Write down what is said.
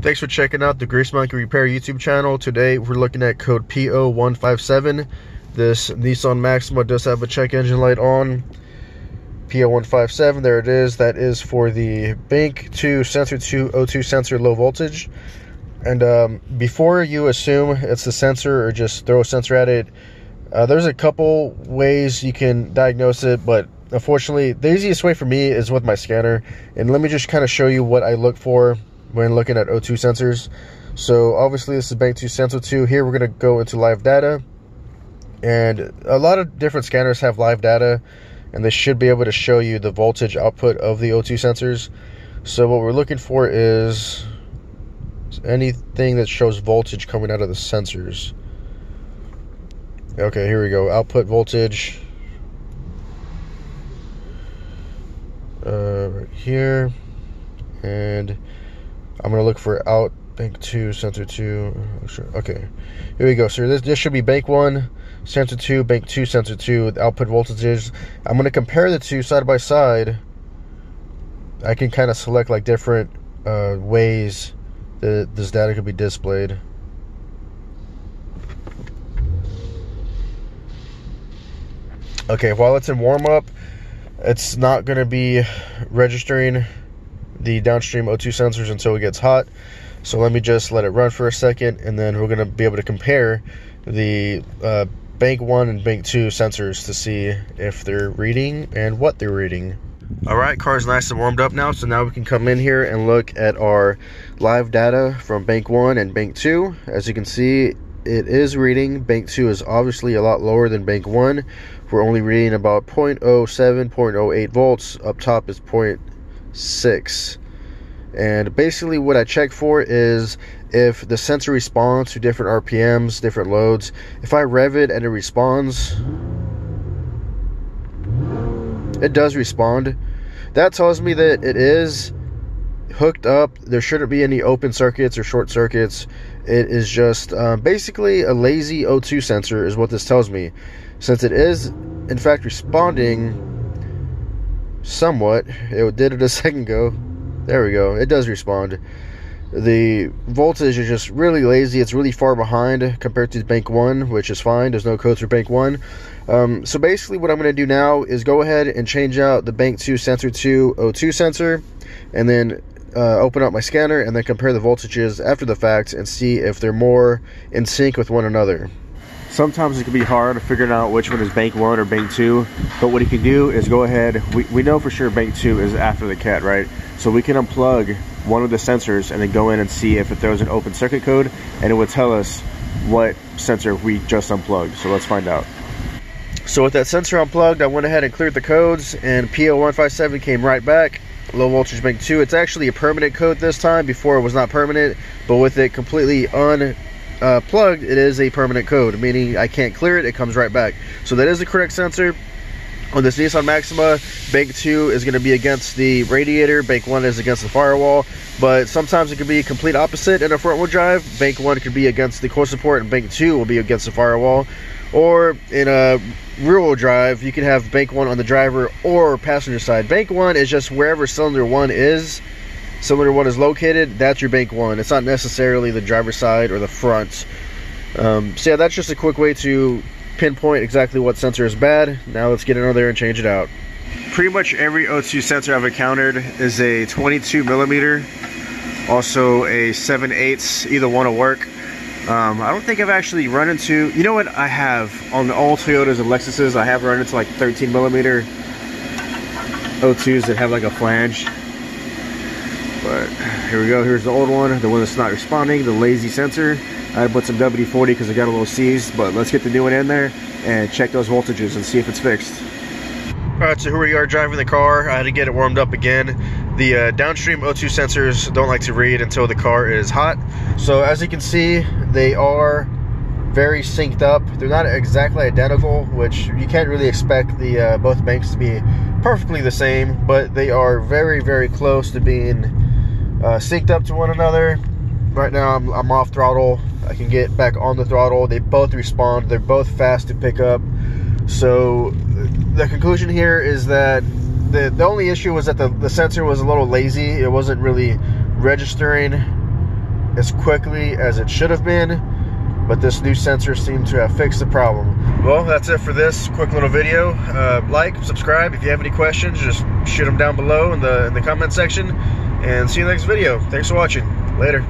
Thanks for checking out the Grease Monkey Repair YouTube channel. Today we're looking at code PO157. This Nissan Maxima does have a check engine light on. PO157, there it is. That is for the Bank 2 Sensor 2 O2 sensor low voltage. And before you assume it's the sensor or just throw a sensor at it, there's a couple ways you can diagnose it, but unfortunately the easiest way for me is with my scanner. And let me just kind of show you what I look for when looking at O2 sensors. So obviously this is Bank 2 Sensor 2. Here we're going to go into live data, and a lot of different scanners have live data, and they should be able to show you the voltage output of the O2 sensors. So what we're looking for is anything that shows voltage coming out of the sensors. Okay, here we go. Output voltage. Right here. And I'm going to look for out Bank 2 Sensor 2. Okay, here we go. So this should be Bank 1 Sensor 2, Bank 2 Sensor 2 with output voltages. I'm going to compare the two side by side. I can kind of select like different ways that this data could be displayed. Okay, while it's in warm-up, it's not going to be registering the downstream O2 sensors until it gets hot. So let me just let it run for a second, and then we're going to be able to compare the Bank 1 and Bank 2 sensors to see if they're reading and what they're reading. Alright, car's nice and warmed up now, so now we can come in here and look at our live data from Bank 1 and Bank 2. As you can see, it is reading. Bank 2 is obviously a lot lower than Bank 1. We're only reading about 0.07, 0.08 volts. Up top is 0.6. And basically what I check for is if the sensor responds to different RPMs, different loads. If I rev it and it responds, it does respond. That tells me that it is hooked up. There shouldn't be any open circuits or short circuits. It is just basically a lazy O2 sensor is what this tells me. Since it is in fact responding somewhat, it did it a second ago. There we go, it does respond. The voltage is just really lazy. It's really far behind compared to Bank 1, which is fine. There's no codes for Bank 1. So basically what I'm going to do now is go ahead and change out the Bank 2 Sensor 2 O2 sensor, and then open up my scanner and then compare the voltages after the fact and see if they're more in sync with one another. Sometimes it can be hard figuring out which one is Bank 1 or Bank 2, but what you can do is go ahead. We know for sure Bank 2 is after the cat, right? So we can unplug one of the sensors and then go in and see if it throws an open circuit code, and it will tell us what sensor we just unplugged. So let's find out. So with that sensor unplugged, I went ahead and cleared the codes, and PO157 came right back. Low voltage Bank 2. It's actually a permanent code this time. Before it was not permanent, but with it completely unplugged, it is a permanent code, meaning I can't clear it, it comes right back. So that is the correct sensor. On this Nissan Maxima, Bank 2 is going to be against the radiator, Bank 1 is against the firewall, but sometimes it could be complete opposite. In a front-wheel drive, Bank 1 could be against the core support and Bank 2 will be against the firewall. Or in a rear-wheel drive, you can have Bank 1 on the driver or passenger side. Bank 1 is just wherever cylinder 1 is. Cylinder 1 is located, that's your Bank 1. It's not necessarily the driver's side or the front. So yeah, that's just a quick way to pinpoint exactly what sensor is bad. Now let's get in there and change it out. Pretty much every O2 sensor I've encountered is a 22 millimeter, also a 7/8. Either one will work. I don't think I've actually run into, you know what, I have on all Toyotas and Lexuses, I have run into like 13 millimeter O2s that have like a flange. But here we go, here's the old one, the one that's not responding, the lazy sensor. I put some WD-40 because I got a little seized, but let's get the new one in there and check those voltages and see if it's fixed. Alright, so here we are driving the car. I had to get it warmed up again. The downstream O2 sensors don't like to read until the car is hot. So as you can see, they are very synced up. They're not exactly identical, which you can't really expect the both banks to be perfectly the same, but they are very, very close to being synced up to one another. Right now I'm off throttle. I can get back on the throttle. They both respond. They're both fast to pick up. So the conclusion here is that the only issue was that the sensor was a little lazy. It wasn't really registering as quickly as it should have been, but this new sensor seemed to have fixed the problem. Well, that's it for this quick little video. Like, subscribe. If you have any questions, just shoot them down below in the comment section, and see you in the next video. Thanks for watching. Later.